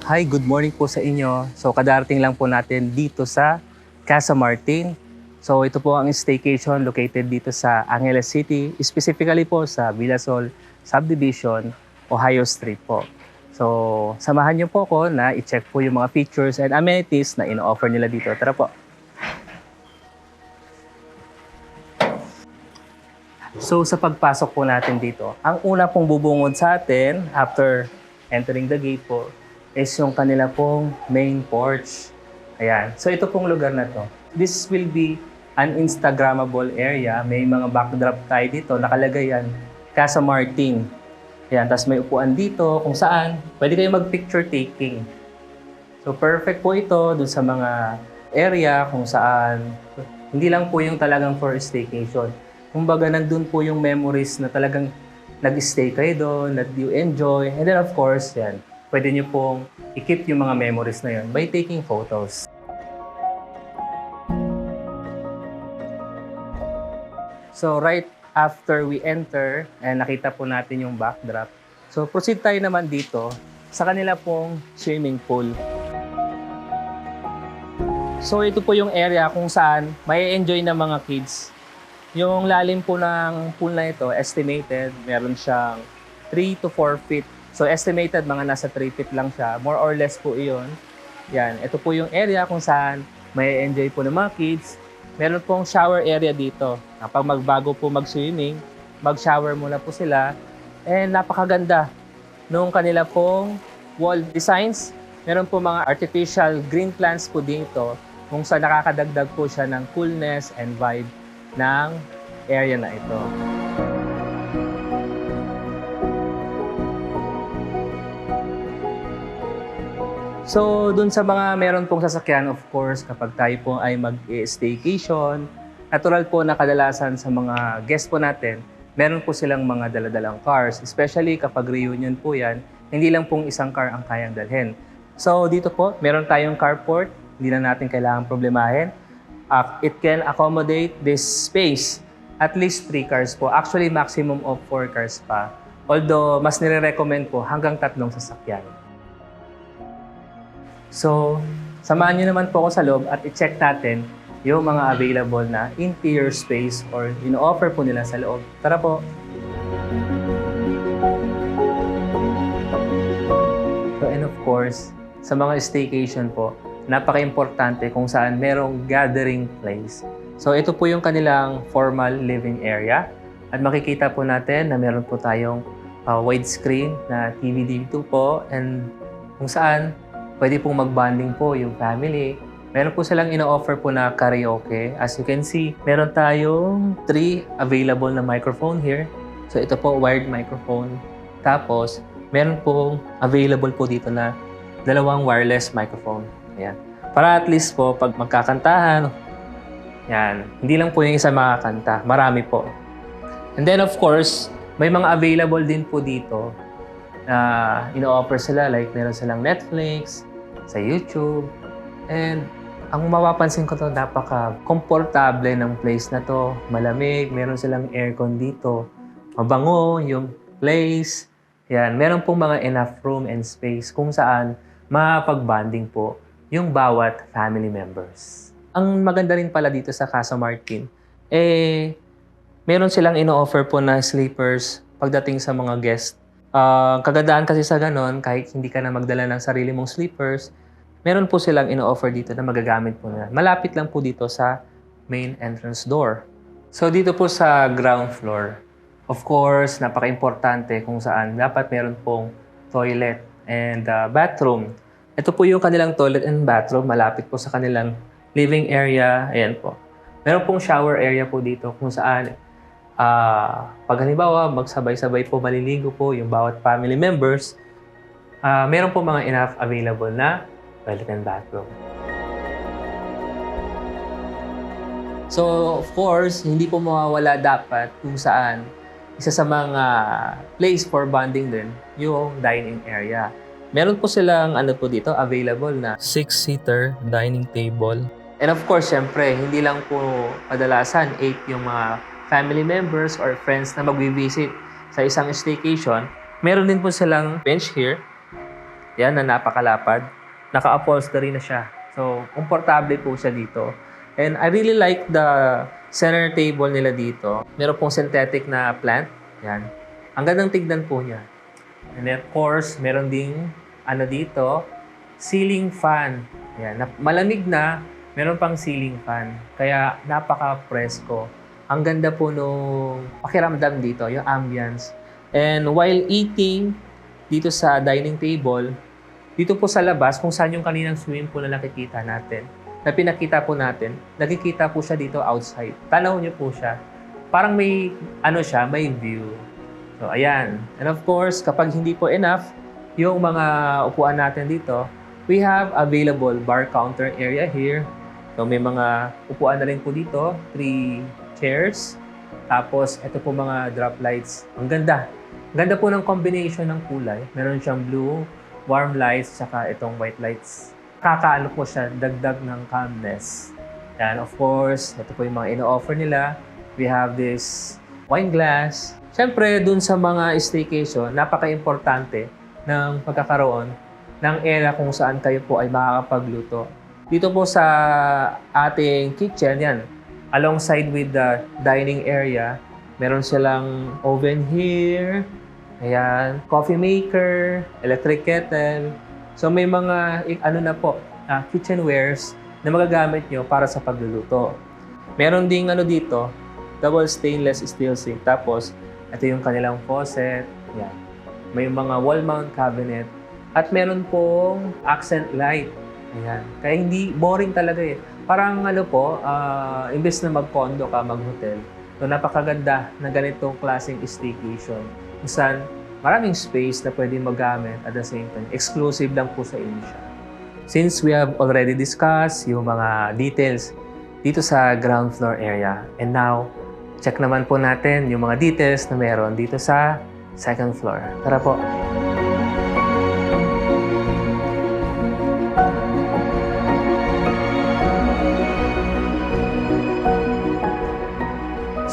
Hi, good morning po sa inyo. So kadarating lang po natin dito sa Casa Martin. So ito po ang staycation located dito sa Angeles City, specifically po sa Villasol Subdivision, Ohio Street po. So samahan niyo po ako na i-check po yung mga features and amenities na ino-offer nila dito. Tara po. So sa pagpasok po natin dito, ang una pong bubungod sa atin after entering the gate po is yung kanila pong main porch. Ayan. So ito pong lugar na to. This will be an Instagrammable area. May mga backdrop tayo dito. Nakalagay yan, Casa Martin. Ayan. Tapos may upuan dito kung saan pwede kayo mag-picture taking. So perfect po ito dun sa mga area kung saan hindi lang po yung talagang for staycation. Kumbaga nandun po yung memories na talagang nag-stay kayo doon, that you enjoy. And then of course, yan, pwede nyo pong i-keep yung mga memories na yun by taking photos. So right after we enter, and nakita po natin yung backdrop, so proceed tayo naman dito sa kanila pong swimming pool. So ito po yung area kung saan may enjoy ng mga kids. Yung lalim po ng pool na ito, estimated, meron siyang 3 to 4 feet. So estimated mga nasa 3 feet lang siya. More or less po iyon. Yan. Ito po yung area kung saan may enjoy po ng mga kids. Meron pong shower area dito. Kapag magbago po mag-swimming, mag-shower muna po sila. And napakaganda nung kanila pong wall designs. Meron po mga artificial green plants po dito kung saan nakakadagdag po siya ng coolness and vibe ng area na ito. So, dun sa mga meron pong sasakyan, of course, kapag tayo po ay mag-staycation, natural po na kadalasan sa mga guests po natin, meron po silang mga daladalang cars. Especially kapag reunion po yan, hindi lang pong isang car ang kayang dalhin. So, dito po, meron tayong carport. Hindi na natin kailangan problemahin. It can accommodate this space. At least 3 cars po. Actually, maximum of 4 cars pa. Although, mas nire-recommend po hanggang 3 sasakyan. So, samahan nyo naman po ako sa loob at i-check natin yung mga available na interior space or ino-offer po nila sa loob. Tara po! So, and of course, sa mga staycation po, napaka-importante kung saan merong gathering place. So, ito po yung kanilang formal living area. At makikita po natin na meron po tayong widescreen na TV dito po and kung saan pwede pong mag-bonding po yung family. Meron po silang ino-offer po na karaoke. As you can see, meron tayong 3 available na microphone here. So ito po, wired microphone. Tapos, meron pong available po dito na 2 wireless microphone. Ayan. Para at least po, pag magkakantahan, yan, hindi lang po yung isa makakanta. Marami po. And then of course, may mga available din po dito na ino-offer sila, like meron silang Netflix, sa YouTube. And ang mapapansin ko to, napaka-komportable ng place na to. Malamig, meron silang aircon dito. Mabango yung place. Yan, meron pong mga enough room and space kung saan makapag-bonding po yung bawat family members. Ang maganda rin pala dito sa Casa Martin, meron silang ino-offer po na sleepers pagdating sa mga guests. Kagandahan kasi sa ganon, kahit hindi ka na magdala ng sarili mong sleepers, meron po silang ino-offer dito na magagamit po nila. Malapit lang po dito sa main entrance door. So dito po sa ground floor, of course, napaka-importante kung saan dapat meron pong toilet and bathroom. Ito po yung kanilang toilet and bathroom, malapit po sa kanilang living area. Ayan po. Meron pong shower area po dito kung saan pag halimbawa, magsabay-sabay po maliligo po yung bawat family members, meron po mga enough available na toilet and bathroom. So, of course, hindi po mawawala dapat kung saan isa sa mga place for bonding din yung dining area. Meron po silang po dito available na 6-seater dining table. And of course, syempre, hindi lang po kadalasan 8 yung mga family members or friends na mag-visit sa isang staycation. Meron din po silang bench here Yan, na napakalapad. Naka-upholstery na siya. So, komportable po siya dito. And I really like the center table nila dito. Meron pong synthetic na plant. Yan. Ang gandang tignan po niya. And then, of course, meron ding dito, ceiling fan. Yan. Malamig na, meron pang ceiling fan. Kaya napaka-presko. Ang ganda po nung pakiramdam dito, yung ambience. And while eating dito sa dining table, dito po sa labas, kung saan yung kaninang swimming pool na nakikita natin, na pinakita po natin, nakikita po siya dito outside. Tanaw niyo po siya. Parang may, may view. So, ayan. And of course, kapag hindi po enough, yung mga upuan natin dito, we have available bar counter area here. So, may mga upuan na rin po dito. 3 chairs. Tapos, ito po mga drop lights. Ang ganda. Ang ganda po ng combination ng kulay. Meron siyang blue, warm lights, saka itong white lights. Kakaano po siya, dagdag ng calmness. And of course, ito po yung mga ino-offer nila. We have this wine glass. Siyempre, dun sa mga staycation, napaka-importante ng pagkakaroon ng area kung saan kayo po ay makakapagluto. Dito po sa ating kitchen, yan, alongside with the dining area, meron silang oven here, ayan, coffee maker, electric kettle. So may mga kitchenwares na magagamit nyo para sa pagluluto. Meron ding dito, double stainless steel sink. Tapos, ito yung kanilang faucet. Ayan. May mga wall mount cabinet. At meron pong accent light. Ayan. Kaya hindi boring talaga eh. Parang imbes na mag-condo ka, mag-hotel, so napakaganda na ganitong klaseng staycation. Kung saan maraming space na pwede magamit at the same time. Exclusive lang po sa inyo siya. Since we have already discussed yung mga details dito sa ground floor area. And now, check naman po natin yung mga details na meron dito sa second floor. Tara po!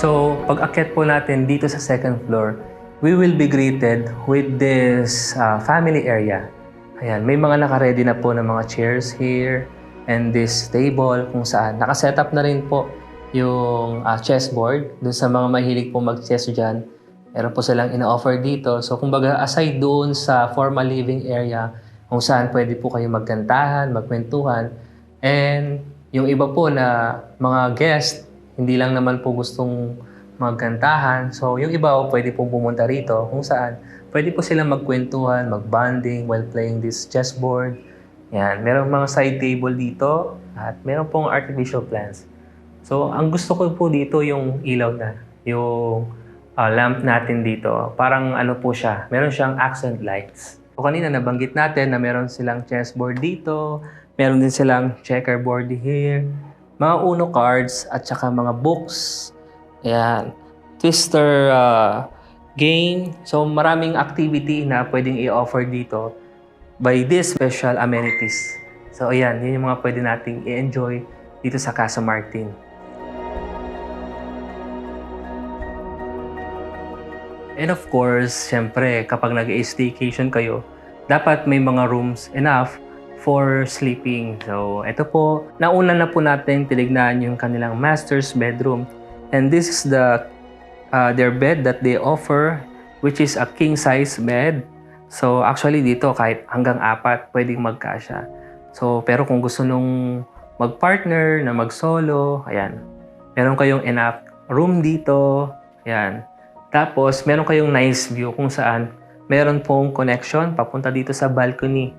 So, pag-akyat po natin dito sa second floor, we will be greeted with this family area. Ayan, may mga naka-ready na po ng mga chairs here and this table kung saan. Naka-set up na rin po yung chessboard. Dun sa mga mahilig po mag-chess dyan, meron po silang ina-offer dito. So, kumbaga, aside doon sa formal living area, kung saan pwede po kayo magkantahan, magkwentuhan, and yung iba po na mga guest, hindi lang naman po gustong magkantahan. So, yung iba pwede pong pumunta rito kung saan pwede po silang magkwentuhan, magbonding while playing this chessboard. Yan. Merong mga side table dito at meron pong artificial plants. So, ang gusto ko po dito yung ilaw na. Yung lamp natin dito. Parang po siya. Meron siyang accent lights. So, kanina nabanggit natin na meron silang chessboard dito. Meron din silang checkerboard here. Mga Uno cards at saka mga books. Ayan. Twister game. So, maraming activity na pwedeng i-offer dito by these special amenities. So, ayan. Yun yung mga pwede nating i-enjoy dito sa Casa Martin. And of course, syempre, kapag nag-staycation kayo, dapat may mga rooms enough for sleeping. So, ito po, nauna na po natin tinignan yung kanilang master's bedroom. And this is their bed that they offer, which is a king-size bed. So, actually dito, kahit hanggang 4, pwedeng magkasya. So, pero kung gusto nung mag-partner, na mag-solo, ayan. Meron kayong enough room dito, ayan. Tapos, meron kayong nice view kung saan meron pong connection papunta dito sa balcony.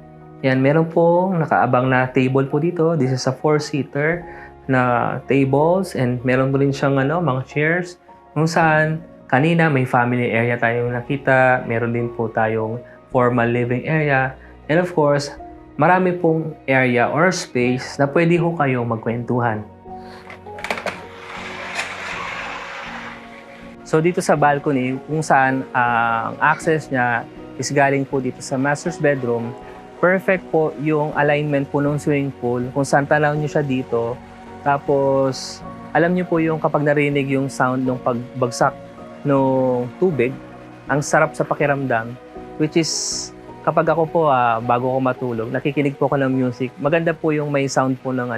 Yan, meron pong nakaabang na table po dito. This is a 4-seater na tables and meron po rin siyang mga chairs kung saan kanina may family area tayong nakita. Meron din po tayong formal living area. And of course, marami pong area or space na pwede ho kayong magkwentuhan. So dito sa balcony, kung saan ang access niya is galing po dito sa master's bedroom, perfect po yung alignment po ng swimming pool kung saan tanaw nyo siya dito. Tapos, alam nyo po yung kapag narinig yung sound ng pagbagsak ng tubig, ang sarap sa pakiramdam, which is kapag ako po, bago ako matulog, nakikinig po ako ng music. Maganda po yung may sound po ng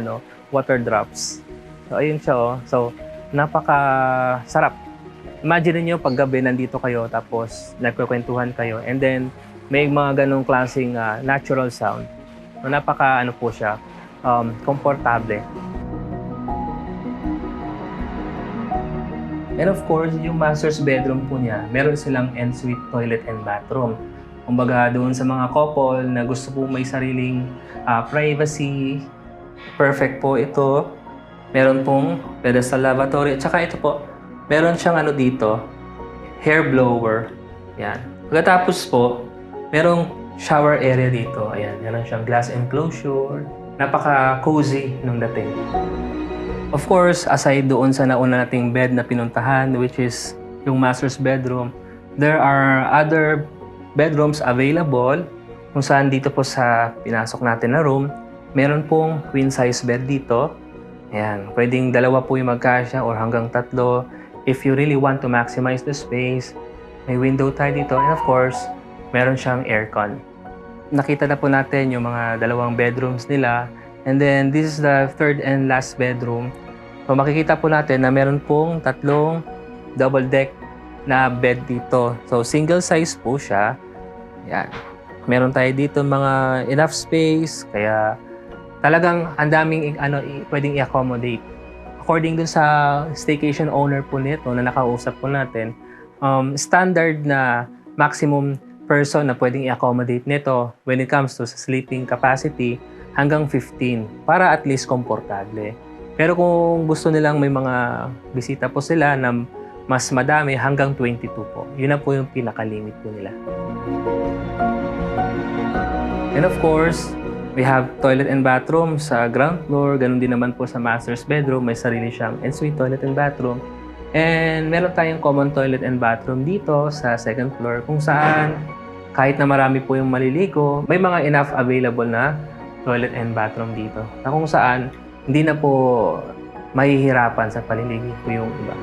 water drops. So, ayun siya, oh. So, napaka-sarap. Imagine niyo pag gabi nandito kayo, tapos nagkukwentuhan kayo, and then may mga ganong klaseng natural sound. So, napaka, po siya, komportable. And of course, yung master's bedroom po niya, meron silang ensuite toilet and bathroom. Kumbaga doon sa mga couple na gusto po may sariling privacy, perfect po ito. Meron pong pedestal lavatory. At saka ito po, meron siyang dito, hair blower. Yan. Pagkatapos po, merong shower area dito. Ayan, meron siyang glass enclosure. Napaka-cozy nung dating. Of course, aside doon sa nauna nating bed na pinuntahan, which is yung master's bedroom, there are other bedrooms available kung saan dito po sa pinasok natin na room, meron pong queen size bed dito. Ayan, pwedeng dalawa po yung magkasya or hanggang 3. If you really want to maximize the space, may window tayo dito, and of course, meron siyang aircon. Nakita na po natin yung mga dalawang bedrooms nila, and then this is the third and last bedroom. So makikita po natin na meron pong 3 double deck na bed dito. So single size po siya. Yan. Meron tayo dito mga enough space, kaya talagang ang daming pwedeng i-accommodate. According dun sa staycation owner po nito na nakausap po natin, standard na maximum person na pwedeng i-accommodate nito when it comes to sleeping capacity hanggang 15 para at least komportable. Pero kung gusto nilang may mga bisita po sila na mas madami, hanggang 22 po. Yun na po yung pinaka-limit po nila. And of course, we have toilet and bathroom sa ground floor. Ganun din naman po sa master's bedroom. May sarili siyang ensuite toilet and bathroom. And meron tayong common toilet and bathroom dito sa second floor kung saan kahit na marami po yung maliligo, may mga enough available na toilet and bathroom dito. Na kung saan hindi na po mahihirapan sa paliligo po yung iba.